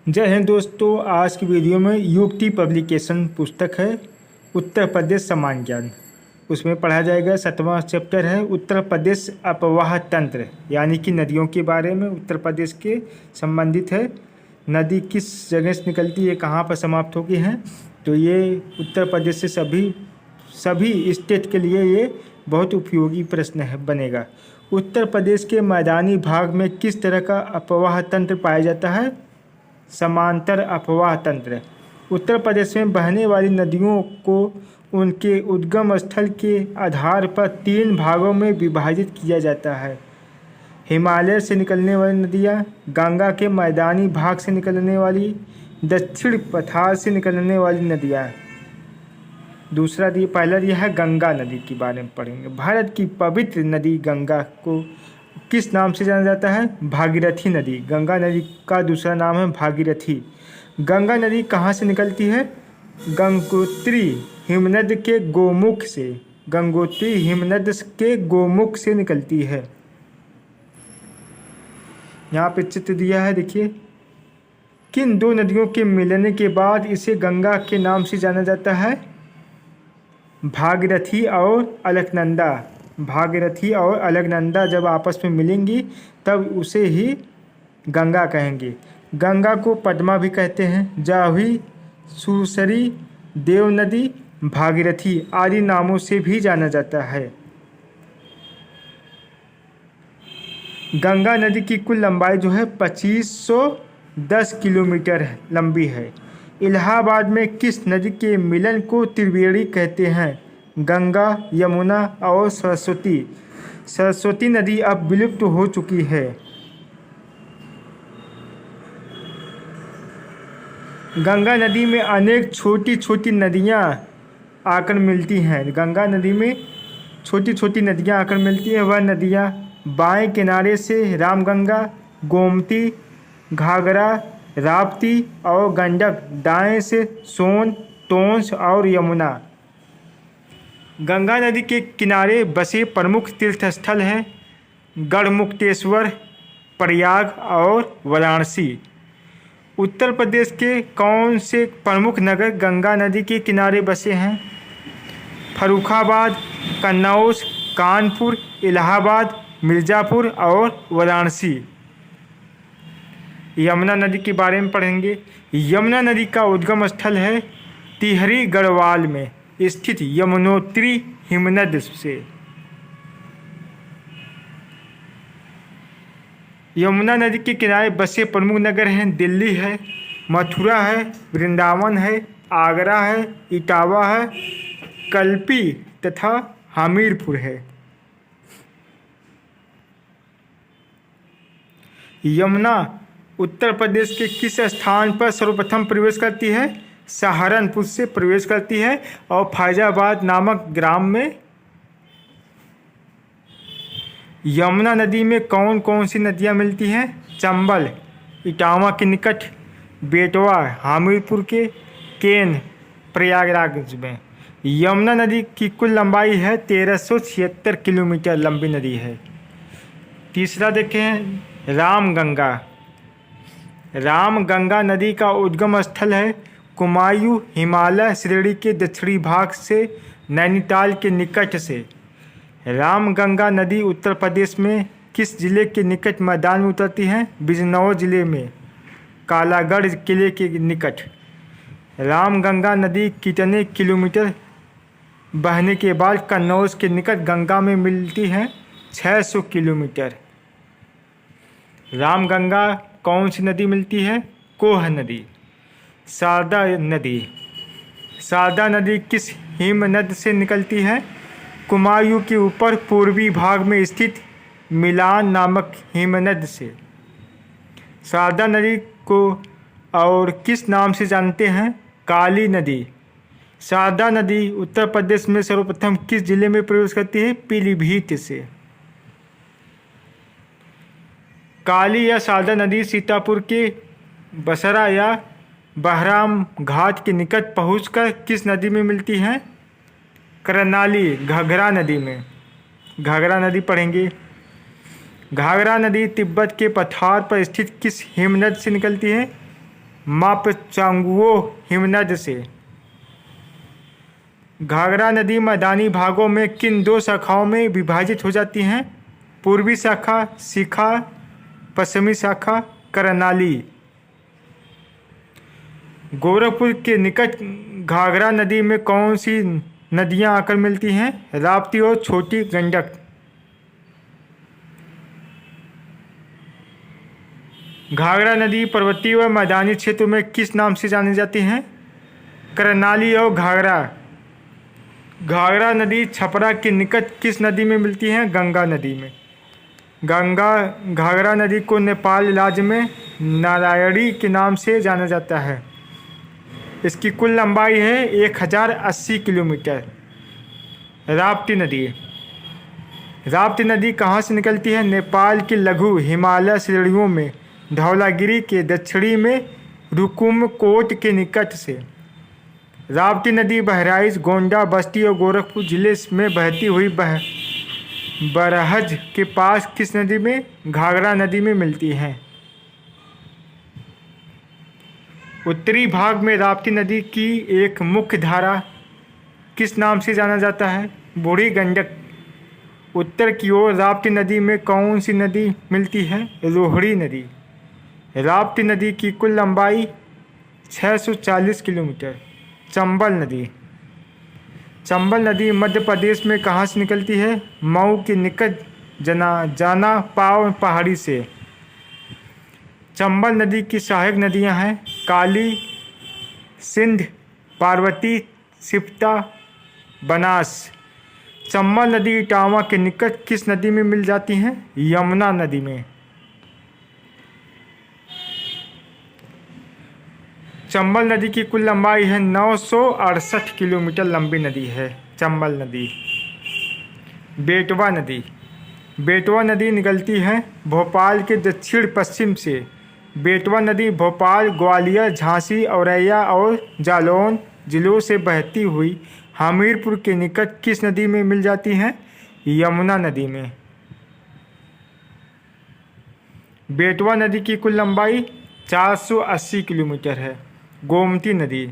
जय हिंद दोस्तों। आज की वीडियो में युक्ति पब्लिकेशन पुस्तक है उत्तर प्रदेश सामान्य ज्ञान। उसमें पढ़ा जाएगा 7वां चैप्टर है उत्तर प्रदेश अपवाह तंत्र, यानी कि नदियों के बारे में उत्तर प्रदेश के संबंधित है। नदी किस जगह से निकलती है, कहाँ पर समाप्त होती है। तो ये उत्तर प्रदेश से सभी स्टेट के लिए ये बहुत उपयोगी प्रश्न है बनेगा। उत्तर प्रदेश के मैदानी भाग में किस तरह का अपवाह तंत्र पाया जाता है? समांतर अपवाह तंत्र। उत्तर प्रदेश में बहने वाली नदियों को उनके उद्गम स्थल के आधार पर 3 भागों में विभाजित किया जाता है। हिमालय से निकलने वाली नदियाँ, गंगा के मैदानी भाग से निकलने वाली, दक्षिण पठार से निकलने वाली नदियाँ। पहला यह है गंगा नदी के बारे में पढ़ेंगे। भारत की पवित्र नदी गंगा को किस नाम से जाना जाता है? भागीरथी नदी। गंगा नदी का दूसरा नाम है भागीरथी। गंगा नदी कहाँ से निकलती है? गंगोत्री हिमनद के गोमुख से। गंगोत्री हिमनद के गोमुख से निकलती है। यहाँ पे चित्र दिया है, देखिए। किन 2 नदियों के मिलने के बाद इसे गंगा के नाम से जाना जाता है? भागीरथी और अलकनंदा। भागीरथी और अलकनंदा जब आपस में मिलेंगी तब उसे ही गंगा कहेंगे। गंगा को पद्मा भी कहते हैं। जाह्नवी, सुरसरी, देव नदी, भागीरथी आदि नामों से भी जाना जाता है। गंगा नदी की कुल लंबाई जो है 2510 किलोमीटर लंबी है। इलाहाबाद में किस नदी के मिलन को त्रिवेणी कहते हैं? गंगा, यमुना और सरस्वती। सरस्वती नदी अब विलुप्त हो चुकी है। गंगा नदी में अनेक छोटी छोटी नदियाँ आकर मिलती हैं। गंगा नदी में छोटी छोटी नदियाँ आकर मिलती हैं। वह नदियाँ बाएं किनारे से रामगंगा, गोमती, घाघरा, राप्ती और गंडक, दाएं से सोन, टोंस और यमुना। गंगा नदी के किनारे बसे प्रमुख तीर्थ स्थल हैं गढ़मुक्तेश्वर, प्रयाग और वाराणसी। उत्तर प्रदेश के कौन से प्रमुख नगर गंगा नदी के किनारे बसे हैं? फर्रुखाबाद, कन्नौज, कानपुर, इलाहाबाद, मिर्ज़ापुर और वाराणसी। यमुना नदी के बारे में पढ़ेंगे। यमुना नदी का उद्गम स्थल है टिहरी गढ़वाल में स्थित यमुनोत्री हिमनद से। यमुना नदी के किनारे बसे प्रमुख नगर हैं दिल्ली है, मथुरा है, वृंदावन है, आगरा है, इटावा है, कल्पी तथा हमीरपुर है। यमुना उत्तर प्रदेश के किस स्थान पर सर्वप्रथम प्रवेश करती है? सहारनपुर से प्रवेश करती है और फैजाबाद नामक ग्राम में। यमुना नदी में कौन कौन सी नदियाँ मिलती हैं? चंबल इटावा के निकट, बेटवा हमीरपुर के, केन प्रयागराज में। यमुना नदी की कुल लंबाई है 1376 किलोमीटर लंबी नदी है। तीसरा देखें रामगंगा। रामगंगा नदी का उद्गम स्थल है कुमायूं हिमालय श्रेणी के दक्षिणी भाग से नैनीताल के निकट से। रामगंगा नदी उत्तर प्रदेश में किस जिले के निकट मैदान में उतरती है? बिजनौर जिले में कालागढ़ किले के निकट। रामगंगा नदी कितने किलोमीटर बहने के बाद कन्नौज के निकट गंगा में मिलती है? 600 किलोमीटर। रामगंगा कौन सी नदी मिलती है? कोह नदी। शारदा नदी। शारदा नदी किस हिमनद से निकलती है? कुमायूं के ऊपर पूर्वी भाग में स्थित मिलान नामक हिमनद से। शारदा नदी को और किस नाम से जानते हैं? काली नदी। शारदा नदी उत्तर प्रदेश में सर्वप्रथम किस जिले में प्रवेश करती है? पीलीभीत से। काली या शारदा नदी सीतापुर के बसरा या बहराम घाट के निकट पहुंचकर किस नदी में मिलती है? करनाली घाघरा नदी में। घाघरा नदी पढ़ेंगे। घाघरा नदी तिब्बत के पठार पर स्थित किस हिमनद से निकलती है? मापचांगुओ हिमनद से। घाघरा नदी मैदानी भागों में किन दो शाखाओं में विभाजित हो जाती हैं? पूर्वी शाखा शिखा, पश्चिमी शाखा करनाली। गोरखपुर के निकट घाघरा नदी में कौन सी नदियां आकर मिलती हैं? राप्ती और छोटी गंडक। घाघरा नदी पर्वतीय व मैदानी क्षेत्र में किस नाम से जानी जाती हैं? करनाली और घाघरा। घाघरा नदी छपरा के निकट किस नदी में मिलती है? गंगा नदी में। घाघरा नदी को नेपाल राज्य में नारायणी के नाम से जाना जाता है। इसकी कुल लंबाई है 1080 किलोमीटर। राप्ती नदी। राप्ती नदी कहाँ से निकलती है? नेपाल की लघु हिमालय श्रेणियों में धौलागिरी के दक्षिणी में रुकुमकोट के निकट से। राप्ती नदी बहराइच, गोंडा, बस्ती और गोरखपुर जिले में बहती हुई बरहज के पास किस नदी में? घाघरा नदी में मिलती है। उत्तरी भाग में राप्ती नदी की एक मुख्य धारा किस नाम से जाना जाता है? बूढ़ी गंडक। उत्तर की ओर राप्ती नदी में कौन सी नदी मिलती है? रोहिणी नदी। राप्ती नदी की कुल लंबाई 640 किलोमीटर। चंबल नदी। चंबल नदी मध्य प्रदेश में कहाँ से निकलती है? मऊ के निकट जाना पाव पहाड़ी से। चंबल नदी की सहायक नदियाँ हैं काली, सिंध, पार्वती, सिप्ता, बनास। चंबल नदी इटावा के निकट किस नदी में मिल जाती हैं? यमुना नदी में। चंबल नदी की कुल लंबाई है 968 किलोमीटर लंबी नदी है चंबल नदी। बेटवा नदी। बेटवा नदी निकलती है भोपाल के दक्षिण पश्चिम से। बेटवा नदी भोपाल, ग्वालियर, झांसी, औरैया और जालौन जिलों से बहती हुई हमीरपुर के निकट किस नदी में मिल जाती हैं? यमुना नदी में। बेटवा नदी की कुल लंबाई 480 किलोमीटर है। गोमती नदी।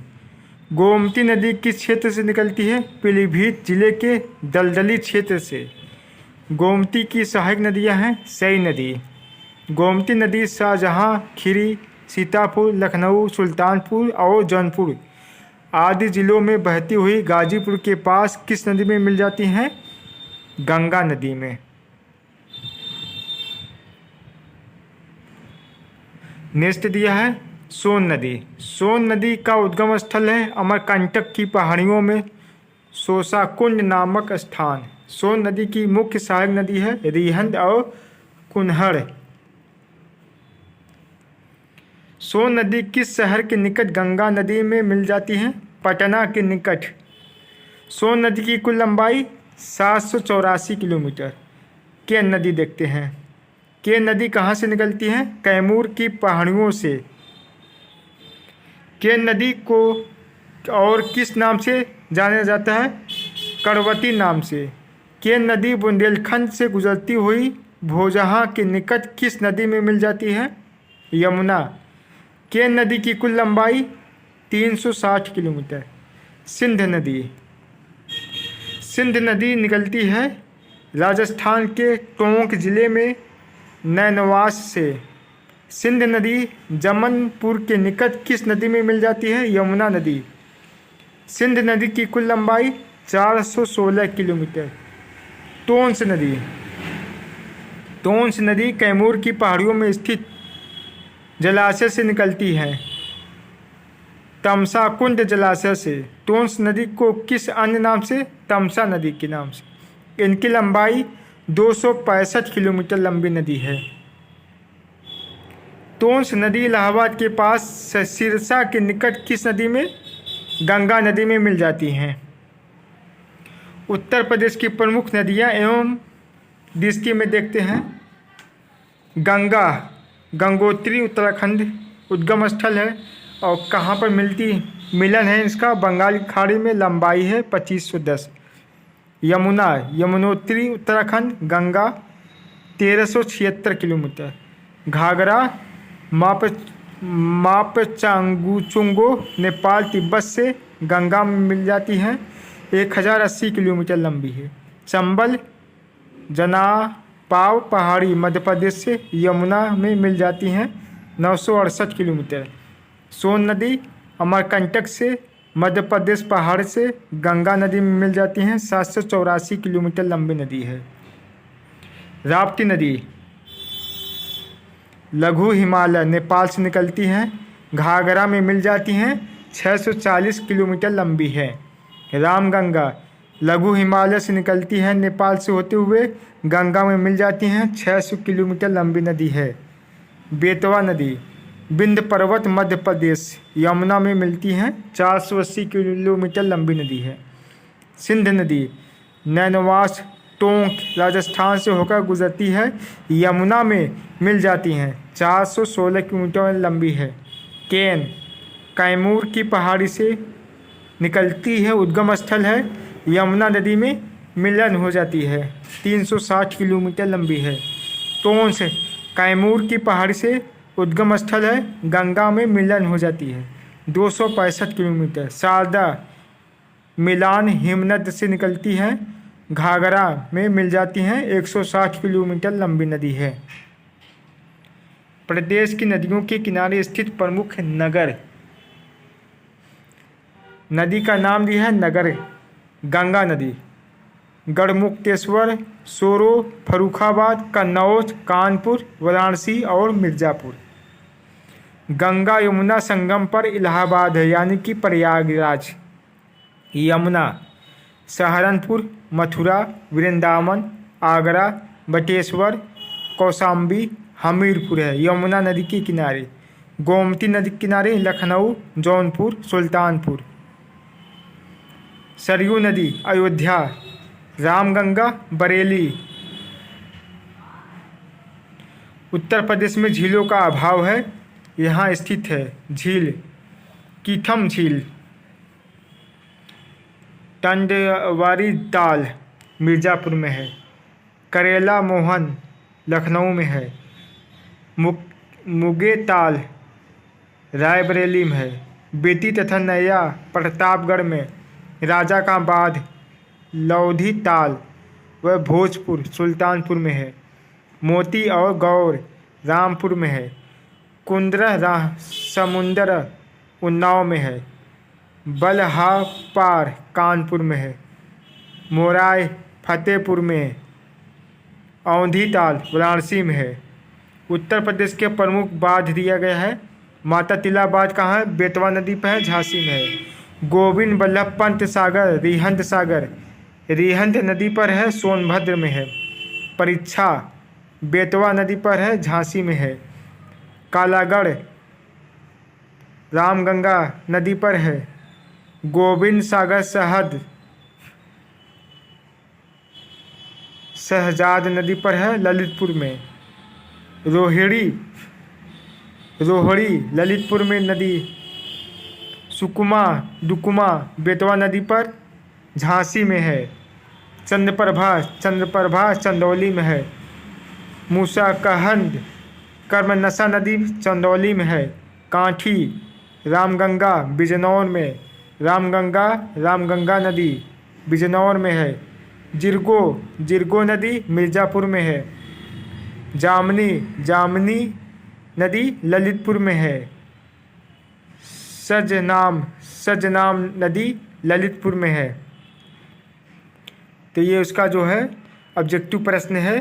गोमती नदी किस क्षेत्र से निकलती है? पीलीभीत जिले के दलदली क्षेत्र से। गोमती की सहायक नदियां हैं सई नदी। गोमती नदी शाहजहां, खीरी, सीतापुर, लखनऊ, सुल्तानपुर और जौनपुर आदि जिलों में बहती हुई गाजीपुर के पास किस नदी में मिल जाती हैं? गंगा नदी में। नेक्स्ट दिया है सोन नदी। सोन नदी का उद्गम स्थल है अमरकंटक की पहाड़ियों में सोसाकुंड नामक स्थान। सोन नदी की मुख्य सहायक नदी है रिहंद और कुन्हड़। सोन नदी किस शहर के निकट गंगा नदी में मिल जाती है? पटना के निकट। सोन नदी की कुल लंबाई 784 किलोमीटर। केन नदी देखते हैं। केन नदी कहाँ से निकलती है? कैमूर की पहाड़ियों से। केन नदी को और किस नाम से जाना जाता है? करवती नाम से। केन नदी बुंदेलखंड से गुजरती हुई भोजहाँ के निकट किस नदी में मिल जाती है? यमुना। केन नदी की कुल लंबाई 360 किलोमीटर। सिंध नदी। सिंध नदी निकलती है राजस्थान के टोंक जिले में नैनवास से। सिंध नदी जमनपुर के निकट किस नदी में मिल जाती है? यमुना नदी। सिंध नदी की कुल लंबाई 416 किलोमीटर। टोंस नदी। टोंस नदी कैमूर की पहाड़ियों में स्थित जलाशय से निकलती है तमसा कुंड जलाशय से। टोंस नदी को किस अन्य नाम से? तमसा नदी के नाम से। इनकी लंबाई 265 किलोमीटर लंबी नदी है। टोंस नदी इलाहाबाद के पास सिरसा के निकट किस नदी में? गंगा नदी में मिल जाती हैं। उत्तर प्रदेश की प्रमुख नदियां एवं डिस्ट्रिक्ट में देखते हैं। गंगा, गंगोत्री उत्तराखंड उद्गम स्थल है और कहाँ पर मिलन है इसका? बंगाल की खाड़ी में। लंबाई है 2510। यमुना, यमुनोत्री उत्तराखंड। गंगा 1376 किलोमीटर। घाघरा मापचांगचुंगो नेपाल तिब्बत से गंगा में मिल जाती हैं, 1080 किलोमीटर लंबी है। चंबल जनापाव पहाड़ी मध्य प्रदेश से यमुना में मिल जाती हैं, 968 किलोमीटर। सोन नदी अमरकंटक से मध्य प्रदेश पहाड़ से गंगा नदी में मिल जाती हैं, 784 किलोमीटर लंबी नदी है। राप्ती नदी लघु हिमालय नेपाल से निकलती हैं, घाघरा में मिल जाती हैं, 640 किलोमीटर लंबी है। रामगंगा लघु हिमालय से निकलती है, नेपाल से होते हुए गंगा में मिल जाती हैं, 600 किलोमीटर लंबी नदी है। बेतवा नदी विंध्य पर्वत मध्य प्रदेश यमुना में मिलती हैं, 480 किलोमीटर लंबी नदी है। सिंध नदी नैनवास टोंक राजस्थान से होकर गुजरती है, यमुना में मिल जाती हैं, 416 किलोमीटर लंबी है। केन कैमूर की पहाड़ी से निकलती है, उद्गम स्थल है, यमुना नदी में मिलन हो जाती है, 360 किलोमीटर लंबी है। टोंस कैमूर की पहाड़ी से उद्गम स्थल है, गंगा में मिलन हो जाती है, 265 किलोमीटर। शारदा मिलान हिमनद से निकलती है, घाघरा में मिल जाती हैं, 160 किलोमीटर लंबी नदी है। प्रदेश की नदियों के किनारे स्थित प्रमुख नगर, नदी का नाम दिया है नगर। गंगा नदी गढ़मुक्तेश्वर, सोरो, फर्रुखाबाद, कन्नौज, कानपुर, वाराणसी और मिर्ज़ापुर। गंगा यमुना संगम पर इलाहाबाद है, यानी कि प्रयागराज। यमुना सहारनपुर, मथुरा, वृंदावन, आगरा, बटेश्वर, कौशाम्बी, हमीरपुर है यमुना नदी के किनारे। गोमती नदी के किनारे लखनऊ, जौनपुर, सुल्तानपुर। सरयू नदी अयोध्या, रामगंगा, बरेली। उत्तर प्रदेश में झीलों का अभाव है, यहाँ स्थित है झील कीथम झील, टंडवारी ताल मिर्ज़ापुर में है, करेला मोहन लखनऊ में है, मुगे ताल रायबरेली में है, बेती तथा नया प्रतापगढ़ में, राजा का बांध लौधी ताल व भोजपुर सुल्तानपुर में है, मोती और गौर रामपुर में है, कुंद्रा समुंदर उन्नाव में है, बलहापार कानपुर में है, मोराय फतेहपुर में, औंधी ताल वाराणसी में है। उत्तर प्रदेश के प्रमुख बांध दिया गया है। माता तिला बांध कहाँ है? बेतवा नदी पर है, झांसी में है। गोविंद बल्लभ पंत सागर रिहंद सागर रिहंद नदी पर है, सोनभद्र में है। परीक्षा बेतवा नदी पर है, झांसी में है। कालागढ़ रामगंगा नदी पर है। गोविंद सागर शहजाद नदी पर है, ललितपुर में। रोहड़ी ललितपुर में नदी। सुकुमा दुकुमा बेतवा नदी पर, झांसी में है। चंद्रप्रभा चंदौली में है। मूसाकहंद कर्मनसा नदी चंदौली में है। कांठी रामगंगा बिजनौर में। रामगंगा नदी बिजनौर में है। जिरगो नदी मिर्ज़ापुर में है। जामनी नदी ललितपुर में है। सजनाम नदी ललितपुर में है। तो ये उसका जो है ऑब्जेक्टिव प्रश्न है।